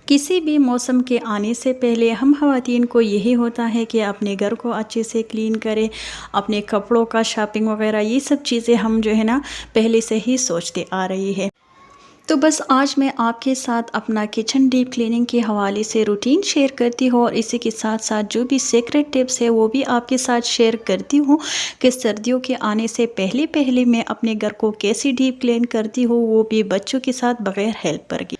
किसी भी मौसम के आने से पहले हम ख़वातीन को यही होता है कि अपने घर को अच्छे से क्लीन करें, अपने कपड़ों का शॉपिंग वगैरह ये सब चीज़ें हम जो है ना पहले से ही सोचते आ रही है। तो बस आज मैं आपके साथ अपना किचन डीप क्लीनिंग के हवाले से रूटीन शेयर करती हूँ और इसी के साथ साथ जो भी सीक्रेट टिप्स है वो भी आपके साथ शेयर करती हूँ कि सर्दियों के आने से पहले पहले मैं अपने घर को कैसे डीप क्लीन करती हूँ, वो भी बच्चों के साथ बग़ैर हेल्पर के।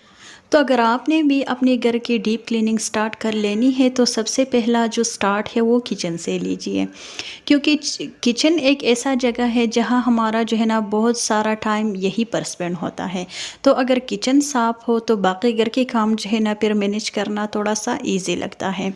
तो अगर आपने भी अपने घर की डीप क्लीनिंग स्टार्ट कर लेनी है तो सबसे पहला जो स्टार्ट है वो किचन से लीजिए, क्योंकि किचन एक ऐसा जगह है जहां हमारा जो है ना बहुत सारा टाइम यहीं पर स्पेंड होता है। तो अगर किचन साफ़ हो तो बाकी घर के काम जो है ना फिर मैनेज करना थोड़ा सा ईजी लगता है।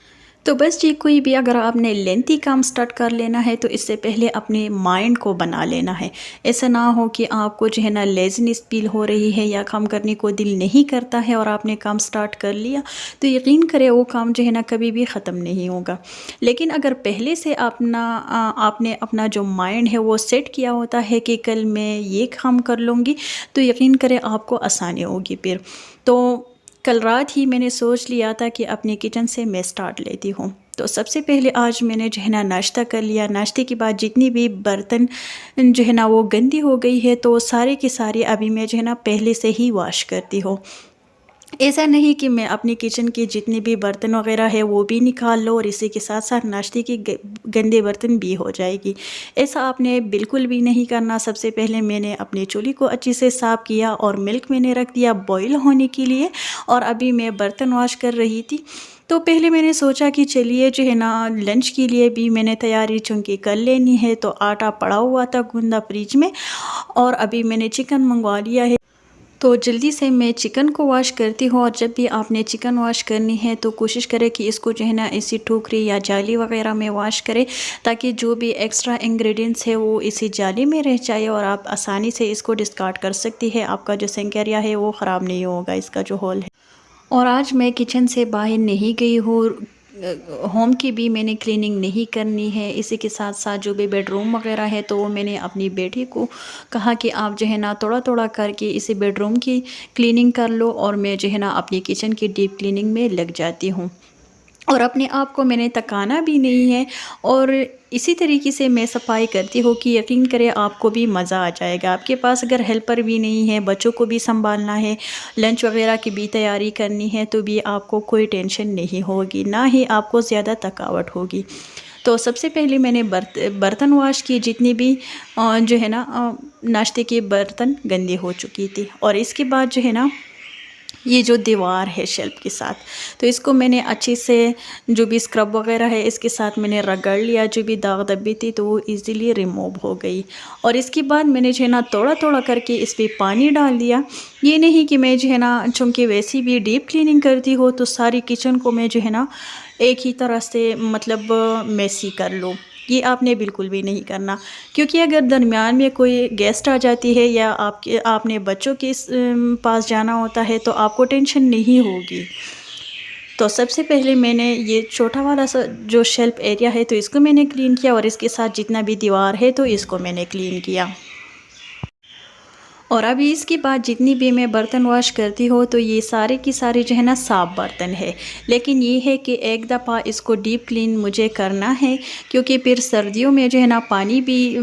तो बस जी कोई भी अगर आपने लेंथी काम स्टार्ट कर लेना है तो इससे पहले अपने माइंड को बना लेना है। ऐसा ना हो कि आपको जो है ना लेज़ीनेस फील हो रही है या काम करने को दिल नहीं करता है और आपने काम स्टार्ट कर लिया तो यकीन करें वो काम जो है ना कभी भी ख़त्म नहीं होगा। लेकिन अगर पहले से आपने अपना जो माइंड है वो सेट किया होता है कि कल मैं ये काम कर लूँगी तो यकीन करें आपको आसानी होगी फिर। तो कल रात ही मैंने सोच लिया था कि अपने किचन से मैं स्टार्ट लेती हूँ। तो सबसे पहले आज मैंने जो है ना नाश्ता कर लिया। नाश्ते के बाद जितनी भी बर्तन जो है ना वो गंदी हो गई है तो सारे के सारे अभी मैं जो है ना पहले से ही वॉश करती हूँ। ऐसा नहीं कि मैं अपनी किचन के जितने भी बर्तन वगैरह है वो भी निकाल लो और इसी के साथ साथ नाश्ते के गंदे बर्तन भी हो जाएगी। ऐसा आपने बिल्कुल भी नहीं करना। सबसे पहले मैंने अपने चूल्हे को अच्छे से साफ़ किया और मिल्क मैंने रख दिया बॉईल होने के लिए और अभी मैं बर्तन वॉश कर रही थी। तो पहले मैंने सोचा कि चलिए जो है ना लंच के लिए भी मैंने तैयारी चूँकि कर लेनी है। तो आटा पड़ा हुआ था गूंदा फ्रिज में और अभी मैंने चिकन मंगवा लिया है। तो जल्दी से मैं चिकन को वॉश करती हूँ और जब भी आपने चिकन वॉश करनी है तो कोशिश करें कि इसको जो है ना इसी टोकरी या जाली वगैरह में वॉश करें, ताकि जो भी एक्स्ट्रा इंग्रेडिएंट्स है वो इसी जाली में रह जाए और आप आसानी से इसको डिस्कार्ड कर सकती है। आपका जो सिंक एरिया है वो ख़राब नहीं होगा, इसका जो होल है। और आज मैं किचन से बाहर नहीं गई हूँ, होम की भी मैंने क्लीनिंग नहीं करनी है। इसी के साथ साथ जो भी बेडरूम वगैरह है तो वो मैंने अपनी बेटी को कहा कि आप जो है ना थोड़ा थोड़ा करके इसी बेडरूम की क्लीनिंग कर लो और मैं जो है ना अपनी किचन की डीप क्लीनिंग में लग जाती हूँ। और अपने आप को मैंने तकाना भी नहीं है और इसी तरीके से मैं सफाई करती हूँ कि यकीन करें आपको भी मज़ा आ जाएगा। आपके पास अगर हेल्पर भी नहीं है, बच्चों को भी संभालना है, लंच वगैरह की भी तैयारी करनी है तो भी आपको कोई टेंशन नहीं होगी, ना ही आपको ज़्यादा थकावट होगी। तो सबसे पहले मैंने बर्तन वॉश किए, जितनी भी जो है ना नाश्ते के बर्तन गंदे हो चुकी थी। और इसके बाद जो है ना ये जो दीवार है शेल्फ के साथ, तो इसको मैंने अच्छे से जो भी स्क्रब वगैरह है इसके साथ मैंने रगड़ लिया। जो भी दाग धब्बे थी तो वो इजीली रिमूव हो गई। और इसके बाद मैंने जो है ना थोड़ा थोड़ा करके इस पर पानी डाल दिया। ये नहीं कि मैं जो है ना चूँकि वैसे भी डीप क्लीनिंग करती हो तो सारी किचन को मैं जो है ना एक ही तरह से मतलब मेसी कर लूँ, ये आपने बिल्कुल भी नहीं करना। क्योंकि अगर दरमियान में कोई गेस्ट आ जाती है या आपने बच्चों के पास जाना होता है तो आपको टेंशन नहीं होगी। तो सबसे पहले मैंने ये छोटा वाला सा जो शेल्फ एरिया है तो इसको मैंने क्लीन किया और इसके साथ जितना भी दीवार है तो इसको मैंने क्लीन किया। और अभी इसके बाद जितनी भी मैं बर्तन वॉश करती हूँ तो ये सारे की सारे जो है ना साफ़ बर्तन है। लेकिन ये है कि एक दफ़ा इसको डीप क्लीन मुझे करना है, क्योंकि फिर सर्दियों में जो है ना पानी भी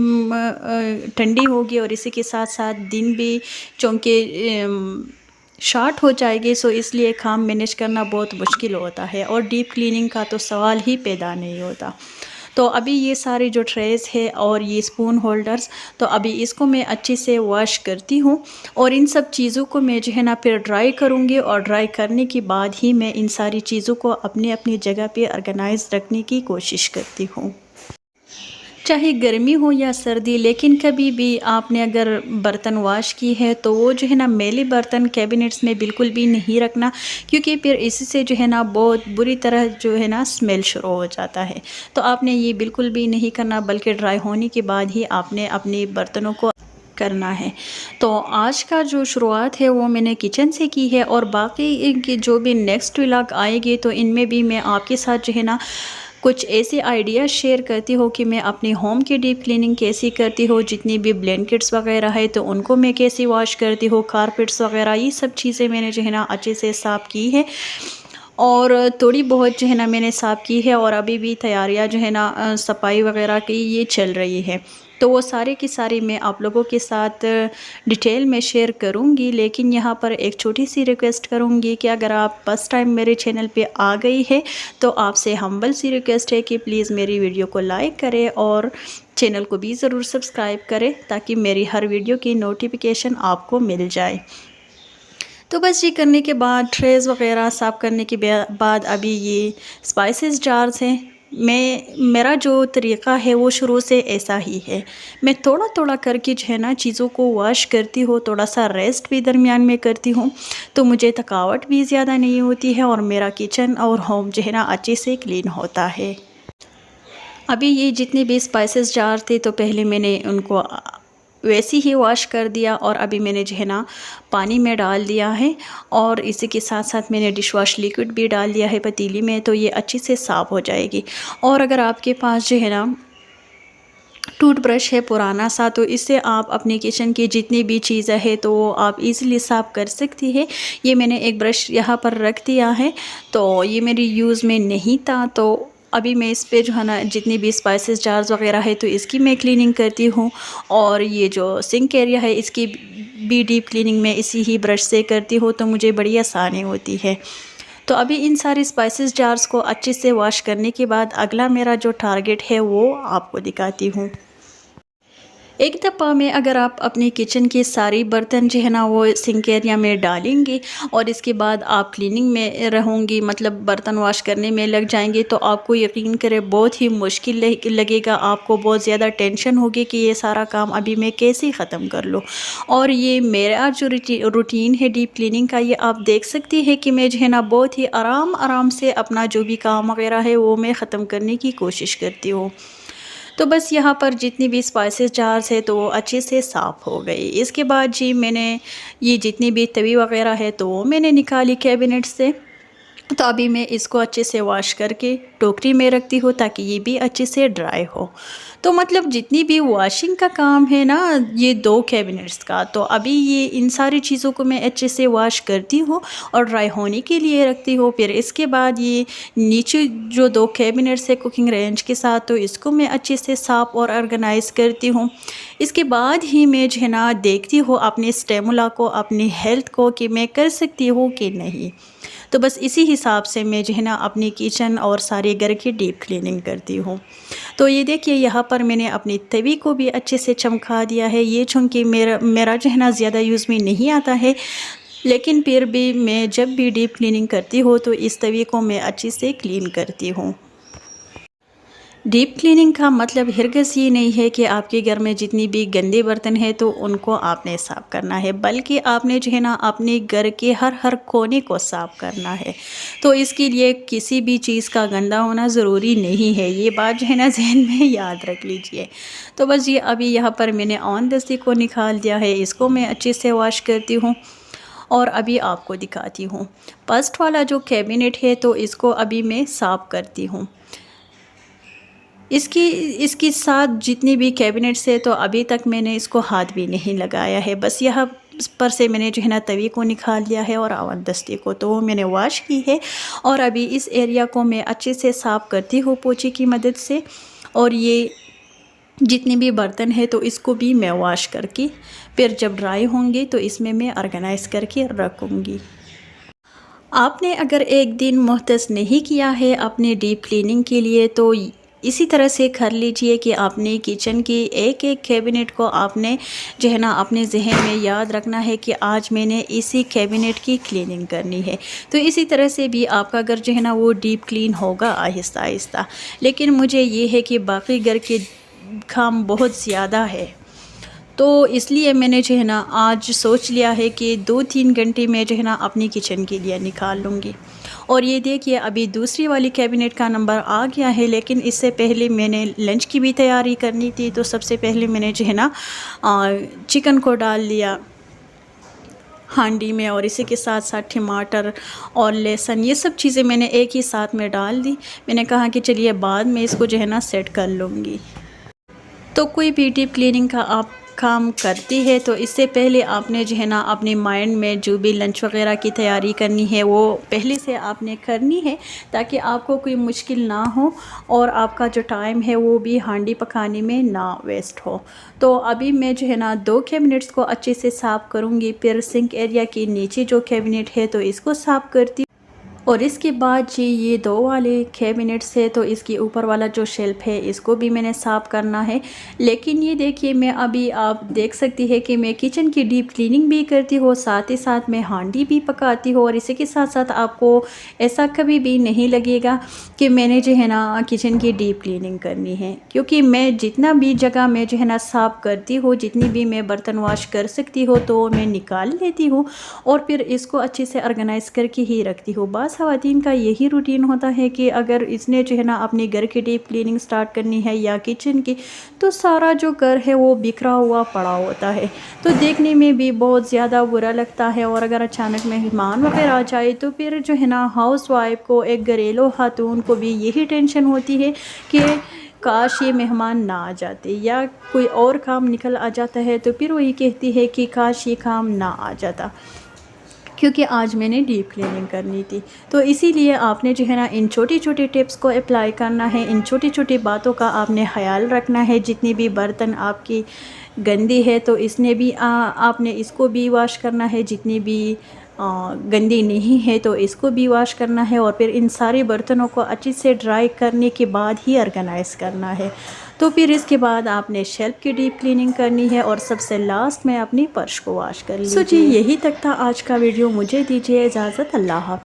ठंडी होगी और इसी के साथ साथ दिन भी चूँकि शॉर्ट हो जाएगी। सो इसलिए काम मैनेज करना बहुत मुश्किल होता है और डीप क्लीनिंग का तो सवाल ही पैदा नहीं होता। तो अभी ये सारे जो ट्रेस है और ये स्पून होल्डर्स, तो अभी इसको मैं अच्छे से वॉश करती हूँ और इन सब चीज़ों को मैं जो है ना फिर ड्राई करूँगी और ड्राई करने के बाद ही मैं इन सारी चीज़ों को अपने अपनी जगह पे ऑर्गेनाइज रखने की कोशिश करती हूँ, चाहे गर्मी हो या सर्दी। लेकिन कभी भी आपने अगर बर्तन वॉश की है तो वो जो है ना मैले बर्तन कैबिनेट्स में बिल्कुल भी नहीं रखना, क्योंकि फिर इसी से जो है ना बहुत बुरी तरह जो है ना स्मेल शुरू हो जाता है। तो आपने ये बिल्कुल भी नहीं करना, बल्कि ड्राई होने के बाद ही आपने अपने बर्तनों को करना है। तो आज का जो शुरुआत है वो मैंने किचन से की है और बाकी की जो भी नेक्स्ट व्लॉग आएगी तो इनमें भी मैं आपके साथ जो है ना कुछ ऐसे आइडियाज़ शेयर करती हूँ कि मैं अपनी होम की डीप क्लीनिंग कैसी करती हूँ। जितनी भी ब्लैंकेट्स वगैरह है तो उनको मैं कैसे वॉश करती हूँ, कारपेट्स वगैरह ये सब चीज़ें मैंने जो है ना अच्छे से साफ़ की है और थोड़ी बहुत जो है ना मैंने साफ़ की है और अभी भी तैयारियां जो है ना सफाई वगैरह की ये चल रही है। तो वो सारे की सारी मैं आप लोगों के साथ डिटेल में शेयर करूंगी। लेकिन यहाँ पर एक छोटी सी रिक्वेस्ट करूंगी कि अगर आप फर्स्ट टाइम मेरे चैनल पे आ गई है तो आपसे हम्बल सी रिक्वेस्ट है कि प्लीज़ मेरी वीडियो को लाइक करें और चैनल को भी ज़रूर सब्सक्राइब करें ताकि मेरी हर वीडियो की नोटिफिकेशन आपको मिल जाए। तो बस ये करने के बाद ट्रेज़ वगैरह साफ़ करने के बाद अभी ये स्पाइसेस जार्स हैं। मेरा जो तरीक़ा है वो शुरू से ऐसा ही है। मैं थोड़ा थोड़ा करके जो है ना चीज़ों को वॉश करती हूँ, थोड़ा सा रेस्ट भी दरमियान में करती हूँ, तो मुझे थकावट भी ज़्यादा नहीं होती है और मेरा किचन और होम जो है ना अच्छे से क्लीन होता है। अभी ये जितने भी स्पाइसेस जार थे तो पहले मैंने उनको वैसे ही वॉश कर दिया और अभी मैंने जो है ना पानी में डाल दिया है और इसी के साथ साथ मैंने डिश वॉश लिक्विड भी डाल दिया है पतीली में, तो ये अच्छे से साफ़ हो जाएगी। और अगर आपके पास जो है ना टूथब्रश है पुराना सा तो इससे आप अपने किचन की जितनी भी चीज़ें हैं तो वो आप इजीली साफ़ कर सकती है। ये मैंने एक ब्रश यहाँ पर रख दिया है, तो ये मेरी यूज़ में नहीं था, तो अभी मैं इस पे जो है ना जितनी भी स्पाइसेस जार्स वगैरह है तो इसकी मैं क्लीनिंग करती हूँ। और ये जो सिंक एरिया है इसकी भी डीप क्लीनिंग मैं इसी ही ब्रश से करती हूँ, तो मुझे बड़ी आसानी होती है। तो अभी इन सारी स्पाइसेस जार्स को अच्छे से वॉश करने के बाद अगला मेरा जो टारगेट है वो आपको दिखाती हूँ। एक दफ़ा में अगर आप अपने किचन के सारी बर्तन जो है ना वो सिंक एरिया में डालेंगे और इसके बाद आप क्लीनिंग में रहोंगी, मतलब बर्तन वॉश करने में लग जाएंगे, तो आपको यकीन करें बहुत ही मुश्किल लगेगा। आपको बहुत ज़्यादा टेंशन होगी कि ये सारा काम अभी मैं कैसे ख़त्म कर लूँ। और ये मेरा जो रूटीन है डीप क्लीनिंग का, ये आप देख सकती है कि मैं जो है ना बहुत ही आराम से अपना जो भी काम वगैरह है वो मैं ख़त्म करने की कोशिश करती हूँ। तो बस यहाँ पर जितनी भी स्पाइसेस जार्स है तो वो अच्छे से साफ़ हो गई। इसके बाद जी मैंने ये जितनी भी तवी वगैरह है तो वो मैंने निकाली कैबिनेट से। तो अभी मैं इसको अच्छे से वॉश करके टोकरी में रखती हूँ ताकि ये भी अच्छे से ड्राई हो। तो मतलब जितनी भी वॉशिंग का काम है ना ये 2 कैबिनेट्स का, तो अभी ये इन सारी चीज़ों को मैं अच्छे से वॉश करती हूँ और ड्राई होने के लिए रखती हूँ। फिर इसके बाद ये नीचे जो 2 कैबिनेट्स है कुकिंग रेंज के साथ, तो इसको मैं अच्छे से साफ़ और ऑर्गेनाइज़ करती हूँ। इसके बाद ही मैं जो है ना देखती हूँ अपने स्टेमुला को, अपनी हेल्थ को कि मैं कर सकती हूँ कि नहीं। तो बस इसी हिसाब से मैं जो है ना अपनी किचन और सारे घर की डीप क्लीनिंग करती हूँ। तो ये देखिए यहाँ पर मैंने अपनी तवी को भी अच्छे से चमका दिया है। ये चूँकि मेरा जो है ना ज़्यादा यूज़ में नहीं आता है, लेकिन फिर भी मैं जब भी डीप क्लीनिंग करती हूँ तो इस तवी को मैं अच्छे से क्लीन करती हूँ। डीप क्लीनिंग का मतलब हरगिज़ ये नहीं है कि आपके घर में जितनी भी गंदे बर्तन हैं तो उनको आपने साफ़ करना है, बल्कि आपने जो है ना अपने घर के हर कोने को साफ़ करना है। तो इसके लिए किसी भी चीज़ का गंदा होना ज़रूरी नहीं है, ये बात जो है ना जहन में याद रख लीजिए। तो बस ये अभी यहाँ पर मैंने ओवन दस्ती को निकाल दिया है, इसको मैं अच्छे से वॉश करती हूँ और अभी आपको दिखाती हूँ। फर्स्ट वाला जो कैबिनेट है तो इसको अभी मैं साफ़ करती हूँ। इसकी साथ जितनी भी कैबिनेट्स है तो अभी तक मैंने इसको हाथ भी नहीं लगाया है। बस यहाँ पर से मैंने जो है ना तवी को निकाल लिया है और ओवन दस्ती को तो मैंने वॉश की है और अभी इस एरिया को मैं अच्छे से साफ़ करती हूँ पोंछे की मदद से। और ये जितने भी बर्तन है तो इसको भी मैं वॉश करके फिर जब ड्राई होंगे तो इसमें मैं ऑर्गेनाइज़ करके रखूँगी। आपने अगर एक दिन मुख्तस नहीं किया है अपने डीप क्लीनिंग के लिए तो इसी तरह से कर लीजिए कि आपने किचन की एक कैबिनेट को आपने जो है ना अपने जहन में याद रखना है कि आज मैंने इसी कैबिनेट की क्लीनिंग करनी है। तो इसी तरह से भी आपका घर जो है ना वो डीप क्लीन होगा आहिस्ता आहिस्ता। लेकिन मुझे ये है कि बाकी घर के काम बहुत ज़्यादा है, तो इसलिए मैंने जो है ना आज सोच लिया है कि 2-3 घंटे में जो है ना अपनी किचन के लिए निकाल लूँगी। और ये देखिए अभी दूसरी वाली कैबिनेट का नंबर आ गया है, लेकिन इससे पहले मैंने लंच की भी तैयारी करनी थी। तो सबसे पहले मैंने जो है ना चिकन को डाल लिया हांडी में, और इसी के साथ साथ टमाटर और लहसुन ये सब चीज़ें मैंने एक ही साथ में डाल दी। मैंने कहा कि चलिए बाद में इसको जो है ना सेट कर लूँगी। तो कोई भी डीप क्लीनिंग का आप काम करती है तो इससे पहले आपने जो है ना अपने माइंड में जो भी लंच वगैरह की तैयारी करनी है वो पहले से आपने करनी है, ताकि आपको कोई मुश्किल ना हो और आपका जो टाइम है वो भी हांडी पकाने में ना वेस्ट हो। तो अभी मैं जो है ना 2 कैबिनेट्स को अच्छे से साफ़ करूँगी, फिर सिंक एरिया के नीचे जो कैबिनेट है तो इसको साफ़ करती, और इसके बाद जी ये 2 वाले कैबिनेट्स है तो इसके ऊपर वाला जो शेल्फ है इसको भी मैंने साफ़ करना है। लेकिन ये देखिए मैं अभी आप देख सकती है कि मैं किचन की डीप क्लीनिंग भी करती हूँ, साथ ही साथ मैं हांडी भी पकाती हूँ, और इसी के साथ साथ आपको ऐसा कभी भी नहीं लगेगा कि मैंने जो है ना किचन की डीप क्लीनिंग करनी है, क्योंकि मैं जितना भी जगह मैं जो है ना साफ़ करती हूँ, जितनी भी मैं बर्तन वॉश कर सकती हूँ तो मैं निकाल लेती हूँ और फिर इसको अच्छे से ऑर्गेनाइज़ करके ही रखती हूँ। बस ख़वातीन का यही रूटीन होता है कि अगर इसने जो है ना अपने घर की डीप क्लीनिंग स्टार्ट करनी है या किचन की, तो सारा जो घर है वो बिखरा हुआ पड़ा होता है, तो देखने में भी बहुत ज़्यादा बुरा लगता है। और अगर अचानक मेहमान वगैरह आ जाए तो फिर जो है ना हाउस वाइफ को, एक घरेलू खातून को भी यही टेंशन होती है कि काश ये मेहमान ना आ जाते, या कोई और काम निकल आ जाता है तो फिर वही कहती है कि काश ये काम ना आ जाता, क्योंकि आज मैंने डीप क्लीनिंग करनी थी। तो इसीलिए आपने जो है ना इन छोटी छोटी टिप्स को अप्लाई करना है, इन छोटी छोटी बातों का आपने ख्याल रखना है। जितनी भी बर्तन आपकी गंदी है तो इसने भी आपने इसको भी वॉश करना है, जितनी भी गंदी नहीं है तो इसको भी वॉश करना है, और फिर इन सारे बर्तनों को अच्छे से ड्राई करने के बाद ही ऑर्गेनाइज़ करना है। तो फिर इसके बाद आपने शेल्फ की डीप क्लीनिंग करनी है और सबसे लास्ट में अपनी फर्श को वॉश कर लीजिए। सो जी यही तक था आज का वीडियो, मुझे दीजिए इजाज़त, अल्लाह हाफ़िज़।